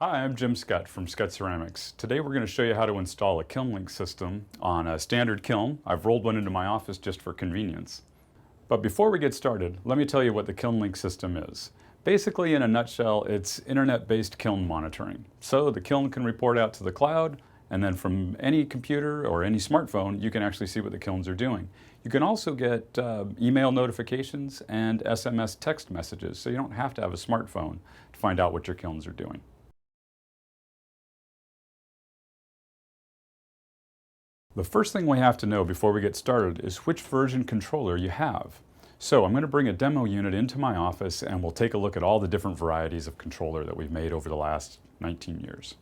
Hi, I'm Jim Skutt from Skutt Ceramics. Today we're going to show you how to install a KilnLink system on a standard kiln. I've rolled one into my office just for convenience. But before we get started, let me tell you what the KilnLink system is. Basically, in a nutshell, it's internet-based kiln monitoring. So the kiln can report out to the cloud, and then from any computer or any smartphone, you can actually see what the kilns are doing. You can also get email notifications and SMS text messages, so you don't have to have a smartphone to find out what your kilns are doing. The first thing we have to know before we get started is which version controller you have. So I'm going to bring a demo unit into my office and we'll take a look at all the different varieties of controller that we've made over the last 19 years.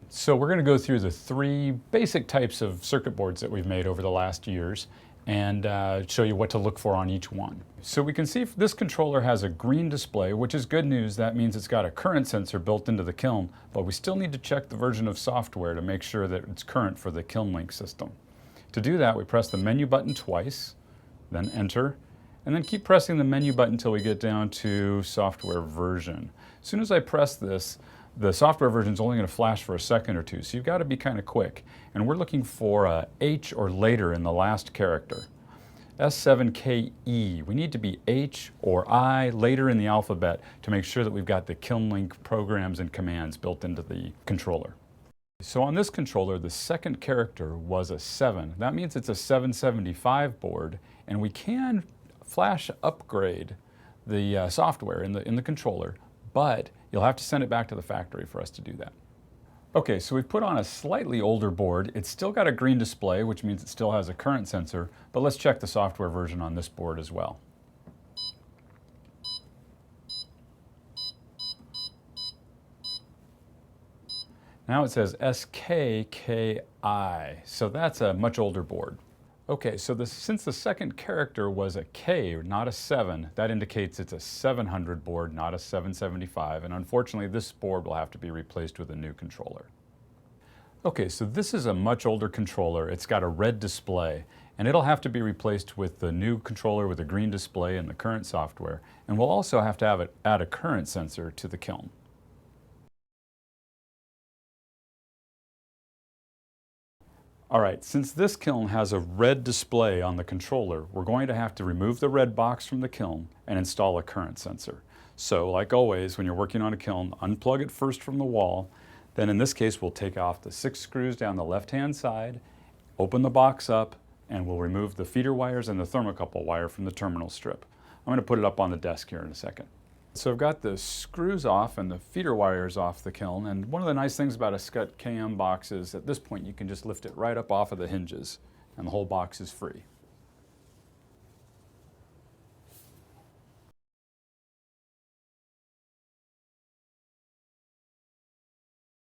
So we're going to go through the three basic types of circuit boards that we've made over the last years and show you what to look for on each one. So we can see this controller has a green display, which is good news. That means it's got a current sensor built into the kiln, but we still need to check the version of software to make sure that it's current for the KilnLink system. To do that, we press the menu button twice, then enter, and then keep pressing the menu button until we get down to software version. As soon as I press this, the software version is only going to flash for a second or two, so you've got to be kind of quick. And we're looking for H or later in the last character. S7KE. We need to be H or I later in the alphabet to make sure that we've got the KilnLink programs and commands built into the controller. So on this controller, the second character was a 7. That means it's a 775 board, and we can flash upgrade the software in the controller, but you'll have to send it back to the factory for us to do that. Okay, so we've put on a slightly older board. It's still got a green display, which means it still has a current sensor, but let's check the software version on this board as well. Now it says SKKI, so that's a much older board. Okay, so since the second character was a K, not a 7, that indicates it's a 700 board, not a 775, and unfortunately this board will have to be replaced with a new controller. Okay, so this is a much older controller. It's got a red display, and it'll have to be replaced with the new controller with a green display and the current software, and we'll also have to add a current sensor to the kiln. All right, since this kiln has a red display on the controller, we're going to have to remove the red box from the kiln and install a current sensor. So, like always, when you're working on a kiln, unplug it first from the wall. Then in this case, we'll take off the 6 screws down the left-hand side, open the box up, and we'll remove the feeder wires and the thermocouple wire from the terminal strip. I'm going to put it up on the desk here in a second. So I've got the screws off and the feeder wires off the kiln, and one of the nice things about a Skutt KM box is at this point you can just lift it right up off of the hinges and the whole box is free.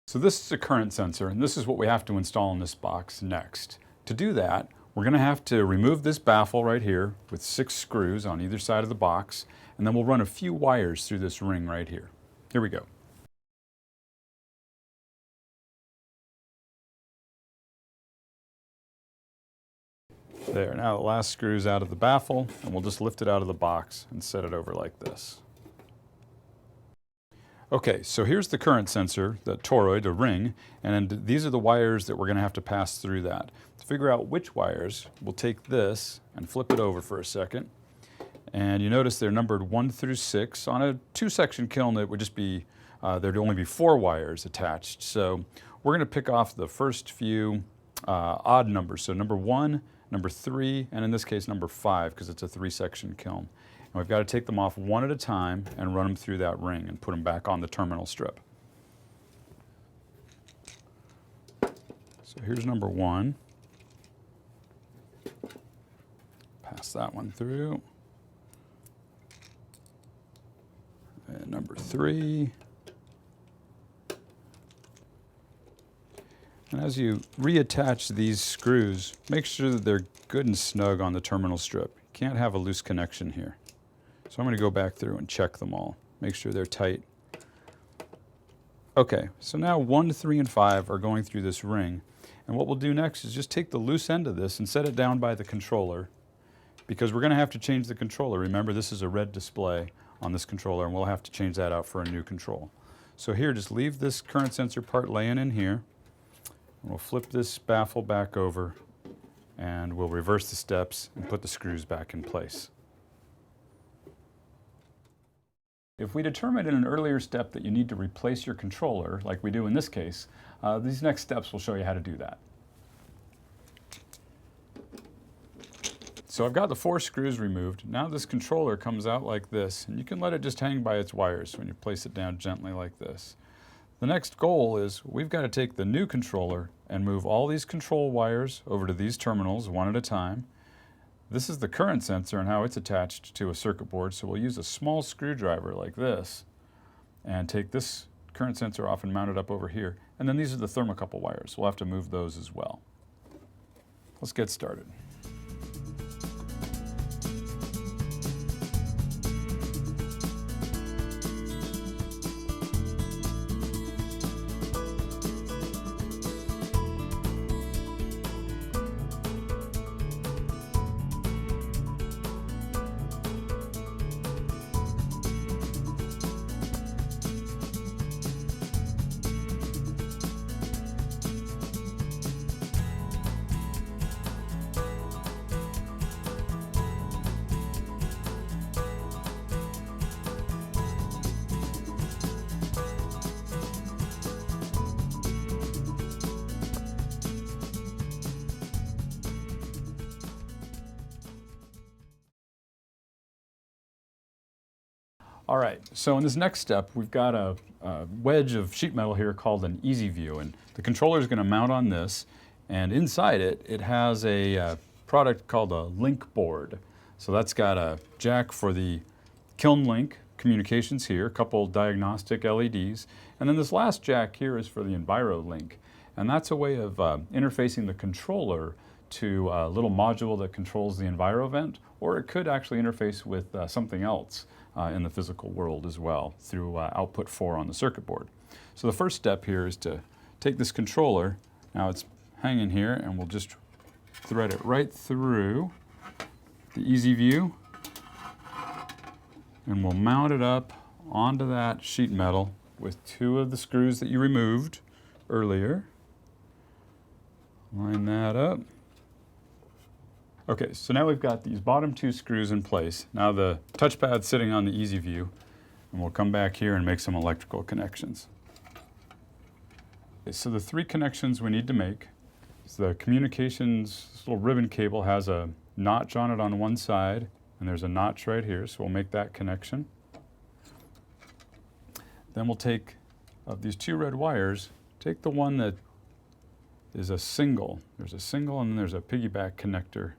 So this is a current sensor, and this is what we have to install in this box next. To do that, we're going to have to remove this baffle right here with 6 screws on either side of the box, and then we'll run a few wires through this ring right here. Here we go. There, now the last screw's out of the baffle, and we'll just lift it out of the box and set it over like this. Okay, so here's the current sensor, the toroid, the ring, and these are the wires that we're going to have to pass through that. To figure out which wires, we'll take this and flip it over for a second. And you notice they're numbered 1 through 6. On a 2-section kiln, it would just be, there'd only be 4 wires attached. So we're going to pick off the first few odd numbers. So number 1, number 3, and in this case number 5, because it's a 3-section kiln. And we've got to take them off one at a time and run them through that ring and put them back on the terminal strip. So here's number 1. Pass that one through. And number 3. And as you reattach these screws, make sure that they're good and snug on the terminal strip. You can't have a loose connection here. So I'm going to go back through and check them all. Make sure they're tight. Okay, so now 1, 3, and 5 are going through this ring. And what we'll do next is just take the loose end of this and set it down by the controller, because we're going to have to change the controller. Remember, this is a red display on this controller, and we'll have to change that out for a new control. So here, just leave this current sensor part laying in here. We'll flip this baffle back over and we'll reverse the steps and put the screws back in place. If we determined in an earlier step that you need to replace your controller, like we do in this case, these next steps will show you how to do that. So I've got the 4 screws removed. Now this controller comes out like this, and you can let it just hang by its wires when you place it down gently like this. The next goal is we've got to take the new controller and move all these control wires over to these terminals one at a time. This is the current sensor and how it's attached to a circuit board, so we'll use a small screwdriver like this and take this current sensor off and mount it up over here. And then these are the thermocouple wires. We'll have to move those as well. Let's get started. All right, so in this next step, we've got a wedge of sheet metal here called an EZView, and the controller is going to mount on this, and inside it, it has a product called a link board. So that's got a jack for the KilnLink communications here, a couple diagnostic LEDs, and then this last jack here is for the EnviroLink, and that's a way of interfacing the controller to a little module that controls the Enviro vent, or it could actually interface with something else in the physical world as well through output 4 on the circuit board. So the first step here is to take this controller, now it's hanging here, and we'll just thread it right through the EZView, and we'll mount it up onto that sheet metal with 2 of the screws that you removed earlier. Line that up. Okay, so now we've got these bottom 2 screws in place. Now the touchpad's sitting on the EZView, and we'll come back here and make some electrical connections. Okay, so the 3 connections we need to make is the communications, this little ribbon cable has a notch on it on one side, and there's a notch right here, so we'll make that connection. Then we'll take, of these 2 red wires, take the one that is a single. There's a single and then there's a piggyback connector.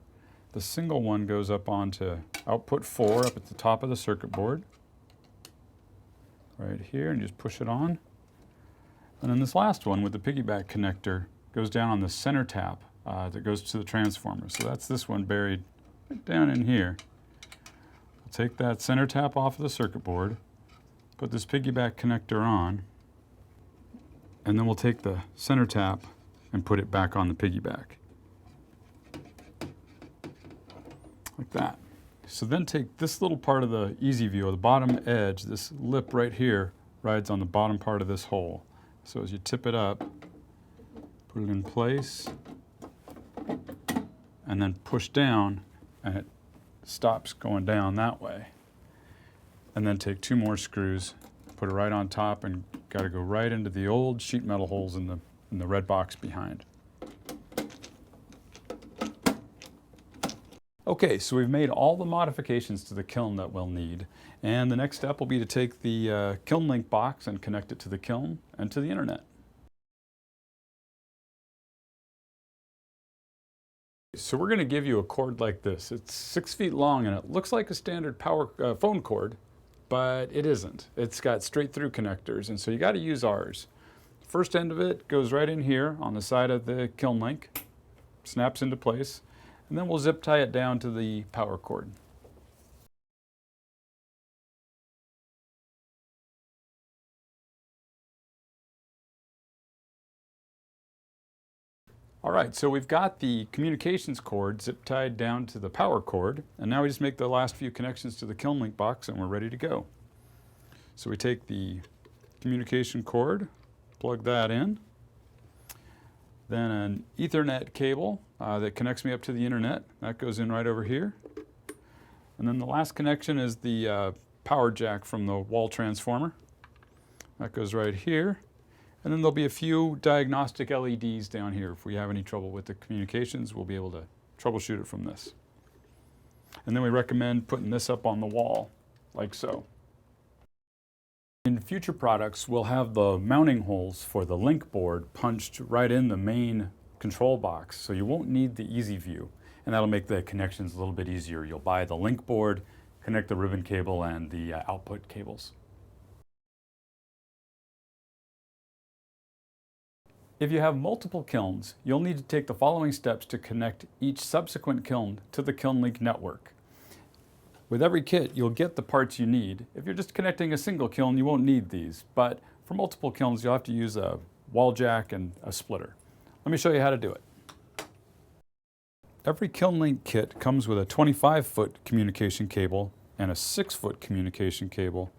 The single one goes up onto output 4 up at the top of the circuit board. Right here, and just push it on. And then this last one with the piggyback connector goes down on the center tap that goes to the transformer. So that's this one buried right down in here. We'll take that center tap off of the circuit board, put this piggyback connector on, and then we'll take the center tap and put it back on the piggyback. Like that. So then take this little part of the EZView, or the bottom edge, this lip right here, rides on the bottom part of this hole. So as you tip it up, put it in place, and then push down, and it stops going down that way. And then take 2 more screws, put it right on top, and got to go right into the old sheet metal holes in the red box behind. Okay, so we've made all the modifications to the kiln that we'll need, and the next step will be to take the KilnLink box and connect it to the kiln and to the internet. So we're going to give you a cord like this. It's 6 feet long and it looks like a standard power phone cord, but it isn't. It's got straight through connectors, and so you got to use ours. First end of it goes right in here on the side of the KilnLink, snaps into place, and then we'll zip tie it down to the power cord. All right, so we've got the communications cord zip tied down to the power cord, and now we just make the last few connections to the KilnLink box and we're ready to go. So we take the communication cord, plug that in. Then an Ethernet cable that connects me up to the internet. That goes in right over here. And then the last connection is the power jack from the wall transformer. That goes right here. And then there'll be a few diagnostic LEDs down here. If we have any trouble with the communications, we'll be able to troubleshoot it from this. And then we recommend putting this up on the wall, like so. In future products, we'll have the mounting holes for the link board punched right in the main control box, so you won't need the EZView, and that'll make the connections a little bit easier. You'll buy the link board, connect the ribbon cable and the output cables. If you have multiple kilns, you'll need to take the following steps to connect each subsequent kiln to the KilnLink network. With every kit, you'll get the parts you need. If you're just connecting a single kiln, you won't need these, but for multiple kilns, you'll have to use a wall jack and a splitter. Let me show you how to do it. Every KilnLink kit comes with a 25-foot communication cable and a 6-foot communication cable,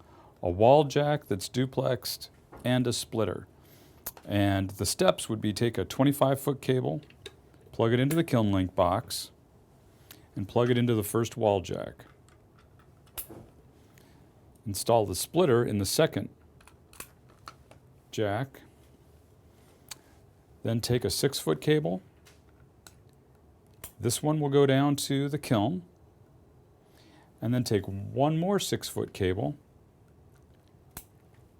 a wall jack that's duplexed, and a splitter. And the steps would be take a 25-foot cable, plug it into the KilnLink box, and plug it into the first wall jack. Install the splitter in the second jack. Then take a 6-foot cable. This one will go down to the kiln. And then take one more 6-foot cable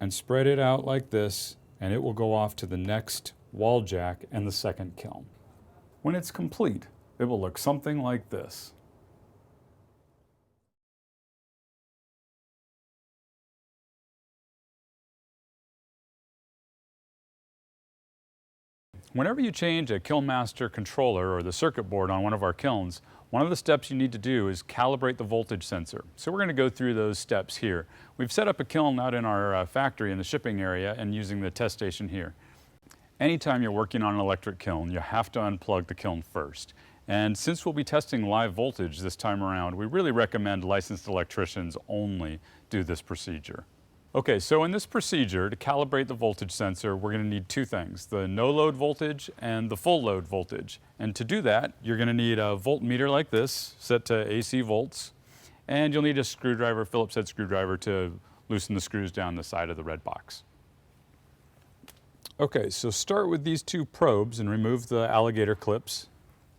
and spread it out like this, and it will go off to the next wall jack and the second kiln. When it's complete, it will look something like this. Whenever you change a KilnMaster controller or the circuit board on one of our kilns, one of the steps you need to do is calibrate the voltage sensor. So we're going to go through those steps here. We've set up a kiln out in our factory in the shipping area and using the test station here. Anytime you're working on an electric kiln, you have to unplug the kiln first. And since we'll be testing live voltage this time around, we really recommend licensed electricians only do this procedure. Okay, so in this procedure, to calibrate the voltage sensor, we're going to need two things, the no load voltage and the full load voltage. And to do that, you're going to need a voltmeter like this, set to AC volts, and you'll need a screwdriver, Phillips head screwdriver, to loosen the screws down the side of the red box. Okay, so start with these two probes and remove the alligator clips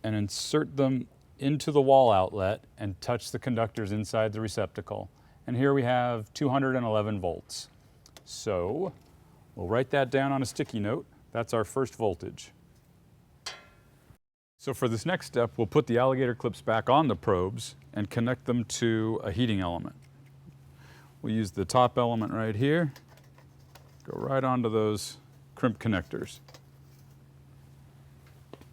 and insert them into the wall outlet and touch the conductors inside the receptacle. And here we have 211 volts. So we'll write that down on a sticky note. That's our first voltage. So for this next step, we'll put the alligator clips back on the probes and connect them to a heating element. We'll use the top element right here, go right onto those crimp connectors.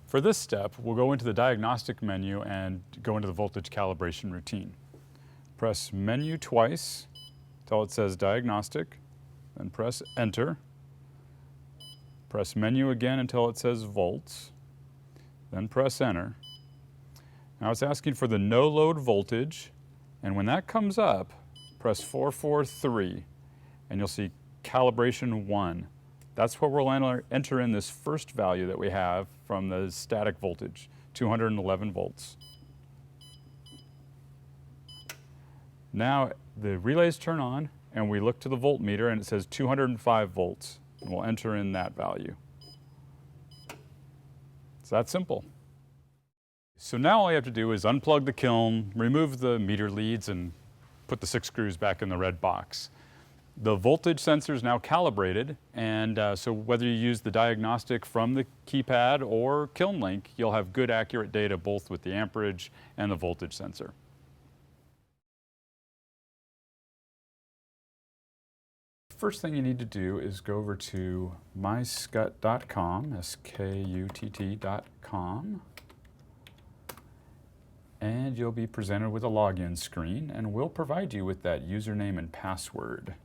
For this step, we'll go into the diagnostic menu and go into the voltage calibration routine. Press menu twice until it says diagnostic, then press enter. Press menu again until it says volts, then press enter. Now it's asking for the no load voltage, and when that comes up, press 443, and you'll see calibration 1. That's where we'll enter in this first value that we have from the static voltage, 211 volts. Now the relays turn on and we look to the voltmeter and it says 205 volts. And we'll enter in that value. It's that simple. So now all you have to do is unplug the kiln, remove the meter leads, and put the 6 screws back in the red box. The voltage sensor is now calibrated, and so whether you use the diagnostic from the keypad or KilnLink, you'll have good accurate data both with the amperage and the voltage sensor. First thing you need to do is go over to myskutt.com, skutt.com, and you'll be presented with a login screen, and we'll provide you with that username and password.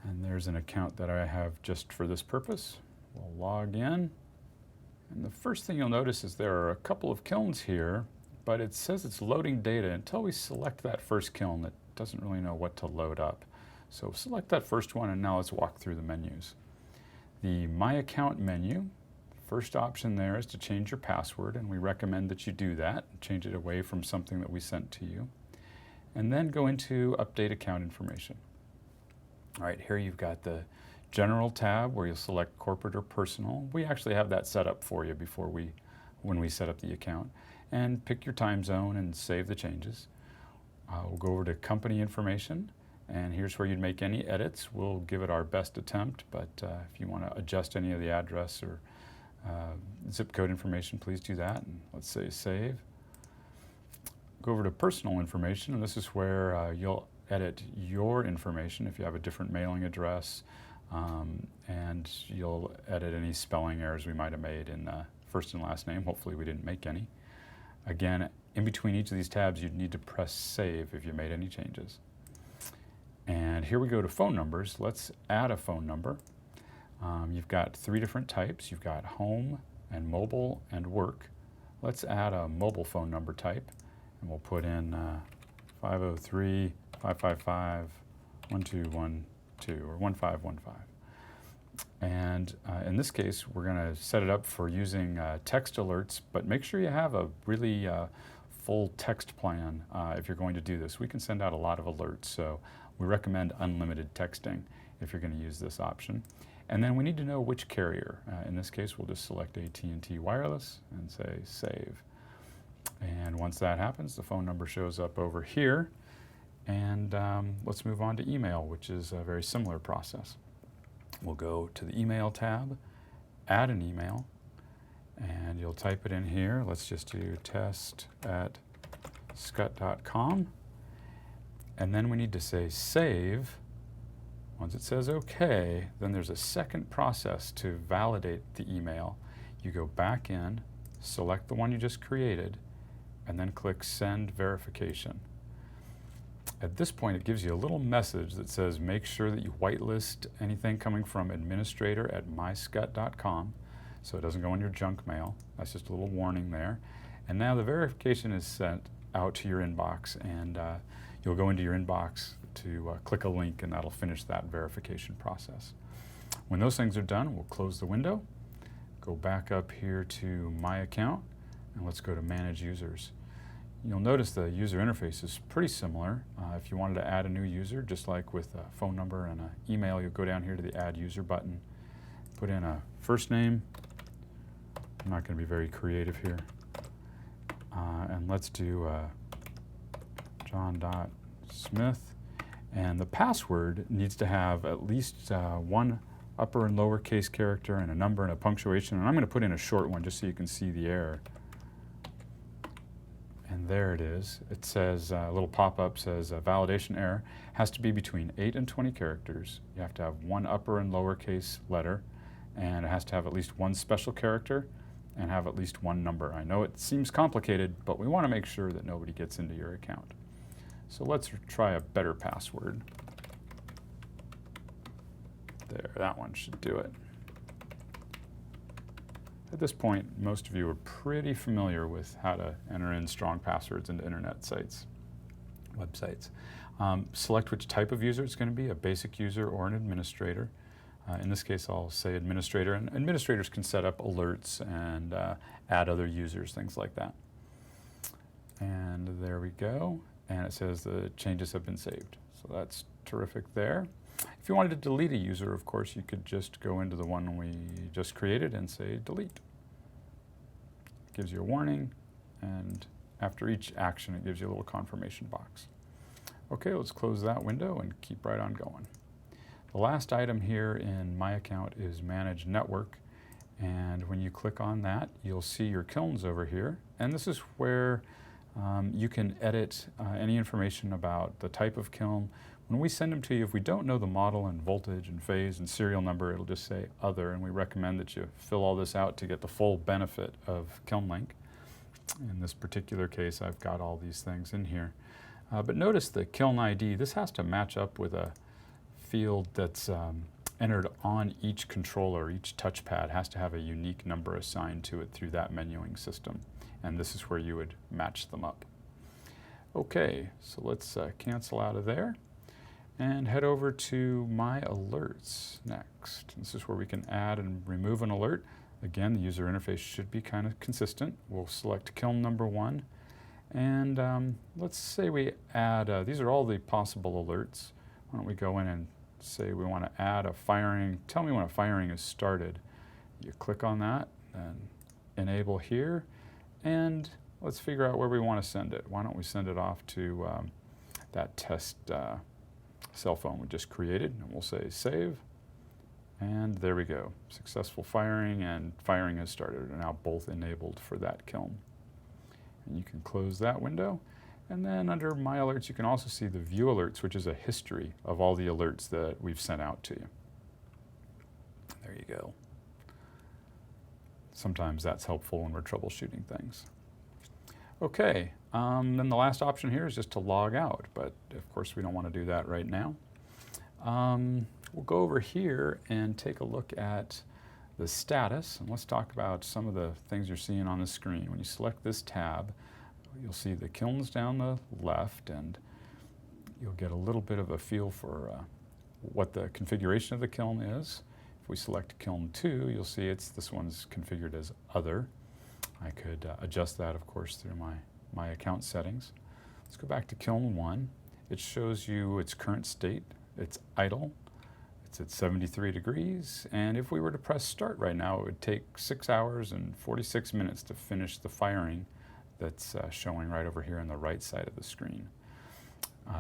And there's an account that I have just for this purpose. We'll log in, and the first thing you'll notice is there are a couple of kilns here but it says it's loading data until we select that first kiln that doesn't really know what to load up. So select that first one, and now let's walk through the menus. The My Account menu, first option there is to change your password, and we recommend that you do that. Change it away from something that we sent to you. And then go into Update Account Information. All right, here you've got the General tab where you'll select Corporate or Personal. We actually have that set up for you when we set up the account. And pick your time zone and save the changes. We'll go over to Company Information, and here's where you'd make any edits. We'll give it our best attempt, but if you want to adjust any of the address or zip code information, please do that. And let's say Save. Go over to Personal Information, and this is where you'll edit your information if you have a different mailing address, and you'll edit any spelling errors we might have made in first and last name. Hopefully we didn't make any. Again, in between each of these tabs, you'd need to press Save if you made any changes. And here we go to phone numbers. Let's add a phone number. You've got 3 different types. You've got home and mobile and work. Let's add a mobile phone number type, and we'll put in 503-555-1212 or 1515. And in this case, we're going to set it up for using text alerts, but make sure you have a really full text plan if you're going to do this. We can send out a lot of alerts, so we recommend unlimited texting if you're going to use this option. And then we need to know which carrier. In this case, we'll just select AT&T Wireless and say Save. And once that happens, the phone number shows up over here. And let's move on to email, which is a very similar process. We'll go to the Email tab, add an email, and you'll type it in here. Let's just do test@skutt.com. And then we need to say Save. Once it says OK, then there's a second process to validate the email. You go back in, select the one you just created, and then click Send Verification. At this point, it gives you a little message that says make sure that you whitelist anything coming from administrator@myskutt.com so it doesn't go in your junk mail. That's just a little warning there. And now the verification is sent out to your inbox, and you'll go into your inbox to click a link, and that'll finish that verification process. When those things are done, we'll close the window, go back up here to My Account, and let's go to Manage Users. You'll notice the user interface is pretty similar. If you wanted to add a new user, just like with a phone number and an email, you'll go down here to the Add User button, put in a first name. I'm not going to be very creative here. And let's do John.Smith. And the password needs to have at least one upper and lower case character and a number and a punctuation. And I'm going to put in a short one just so you can see the error. And there it is. It says, a little pop-up says validation error. Has to be between 8 and 20 characters. You have to have one upper and lower case letter, and it has to have at least one special character and have at least one number. I know it seems complicated, but we want to make sure that nobody gets into your account. So let's try a better password. There, that one should do it. At this point, most of you are pretty familiar with how to enter in strong passwords into internet sites, websites. Select which type of user it's going to be, a basic user or an administrator. In this case, I'll say administrator, and administrators can set up alerts and add other users, things like that. And there we go. And it says the changes have been saved. So that's terrific there. If you wanted to delete a user, of course, you could just go into the one we just created and say delete. It gives you a warning, and after each action, it gives you a little confirmation box. Okay, let's close that window and keep right on going. The last item here in My Account is Manage Network, and when you click on that, you'll see your kilns over here, and this is where you can edit any information about the type of kiln. When we send them to you, if we don't know the model and voltage and phase and serial number, it'll just say Other, and we recommend that you fill all this out to get the full benefit of KilnLink. In this particular case, I've got all these things in here. But notice the kiln ID. This has to match up with a field that's entered on each controller. Each touchpad has to have a unique number assigned to it through that menuing system. And this is where you would match them up. Okay, so let's cancel out of there and head over to My Alerts next. This is where we can add and remove an alert. Again, the user interface should be kind of consistent. We'll select Kiln number 1. And let's say we add, these are all the possible alerts. Why don't we go in and say we want to add a firing, tell me when a firing is started. You click on that and enable here. And let's figure out where we want to send it. Why don't we send it off to that test cell phone we just created. And we'll say save. And there we go. Successful firing and firing has started are now both enabled for that kiln. And you can close that window. And then under My Alerts, you can also see the View Alerts, which is a history of all the alerts that we've sent out to you. There you go. Sometimes that's helpful when we're troubleshooting things. Okay, then the last option here is just to log out, but of course we don't want to do that right now. We'll go over here and take a look at the status, and let's talk about some of the things you're seeing on the screen. When you select this tab, you'll see the kilns down the left, and you'll get a little bit of a feel for what the configuration of the kiln is. If we select Kiln 2, you'll see this one's configured as Other. I could adjust that, of course, through my account settings. Let's go back to Kiln 1. It shows you its current state. It's idle. It's at 73 degrees, and if we were to press start right now, it would take 6 hours and 46 minutes to finish the firing that's showing right over here on the right side of the screen.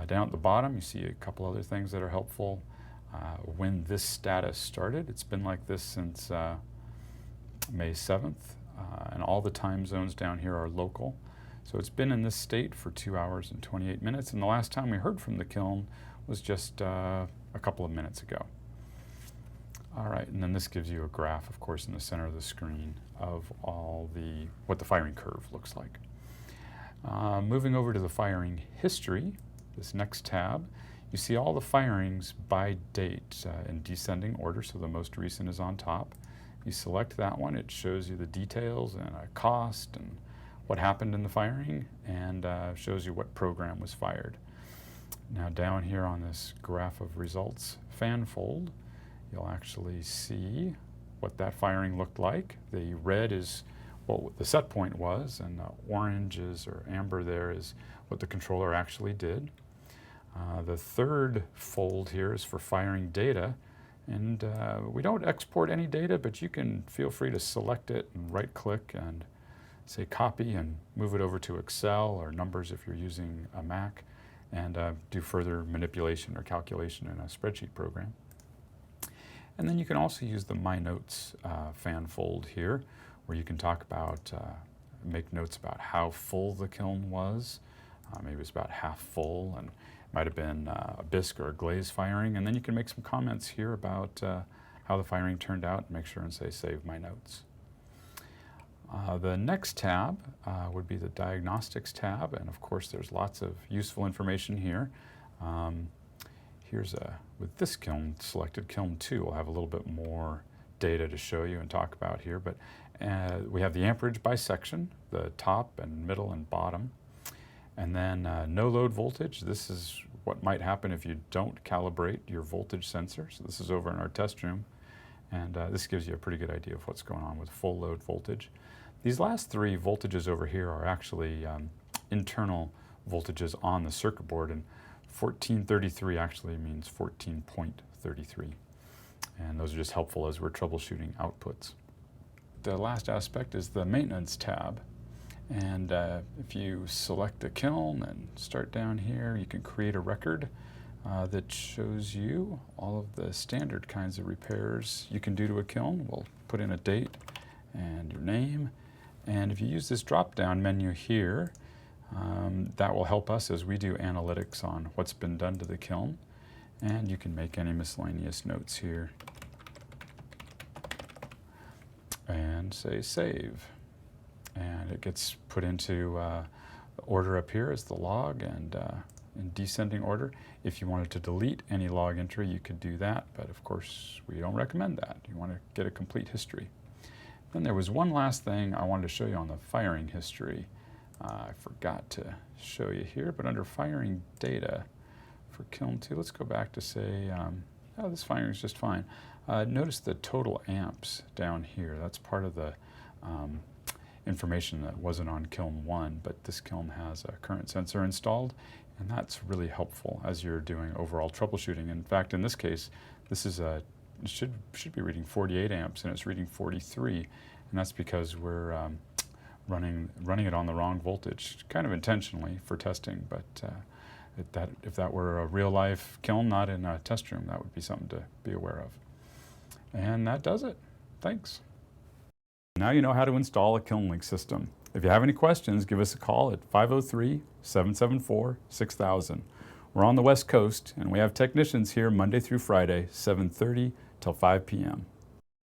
Down at the bottom, you see a couple other things that are helpful. When this status started, it's been like this since May 7th, and all the time zones down here are local. So it's been in this state for 2 hours and 28 minutes, and the last time we heard from the kiln was just a couple of minutes ago. All right, and then this gives you a graph, of course, in the center of the screen of what the firing curve looks like. Moving over to the firing history, this next tab, you see all the firings by date in descending order, so the most recent is on top. You select that one, it shows you the details and a cost and what happened in the firing, and shows you what program was fired. Now down here on this graph of results fan fold, you'll actually see what that firing looked like. The red is what the set point was, and orange is, or amber there, is what the controller actually did. The third fold here is for firing data, and we don't export any data, but you can feel free to select it and right-click and say copy and move it over to Excel or Numbers if you're using a Mac, and do further manipulation or calculation in a spreadsheet program. And then you can also use the My Notes fan fold here, where you can talk about, make notes about how full the kiln was. Maybe it's about half full, and it might have been a bisque or a glaze firing. And then you can make some comments here about how the firing turned out, and make sure and say Save My Notes. The next tab would be the Diagnostics tab, and of course there's lots of useful information here. With this kiln selected, Kiln 2, we'll have a little bit more data to show you and talk about here, but we have the amperage by section, the top and middle and bottom, and then no load voltage. This is what might happen if you don't calibrate your voltage sensor. So this is over in our test room, and this gives you a pretty good idea of what's going on with full load voltage. These last three voltages over here are actually internal voltages on the circuit board, and 1433 actually means 14.33. And those are just helpful as we're troubleshooting outputs. The last aspect is the Maintenance tab. And if you select a kiln and start down here, you can create a record that shows you all of the standard kinds of repairs you can do to a kiln. We'll put in a date and your name. And if you use this drop-down menu here, that will help us as we do analytics on what's been done to the kiln. And you can make any miscellaneous notes here and say save. And it gets put into the order up here as the log, and in descending order. If you wanted to delete any log entry, you could do that, but of course we don't recommend that. You want to get a complete history. Then there was one last thing I wanted to show you on the firing history. I forgot to show you here, but under firing data for Kiln 2, let's go back to say, oh, this firing is just fine. Notice the total amps down here. That's part of the information that wasn't on Kiln 1, but this kiln has a current sensor installed, and that's really helpful as you're doing overall troubleshooting. In fact, in this case, this is it should be reading 48 amps, and it's reading 43, and that's because we're running it on the wrong voltage, kind of intentionally for testing, but if that were a real-life kiln, not in a test room, that would be something to be aware of. And that does it. Thanks. Now you know how to install a KilnLink system. If you have any questions, give us a call at 503-774-6000. We're on the West Coast, and we have technicians here Monday through Friday, 7:30 till 5 p.m.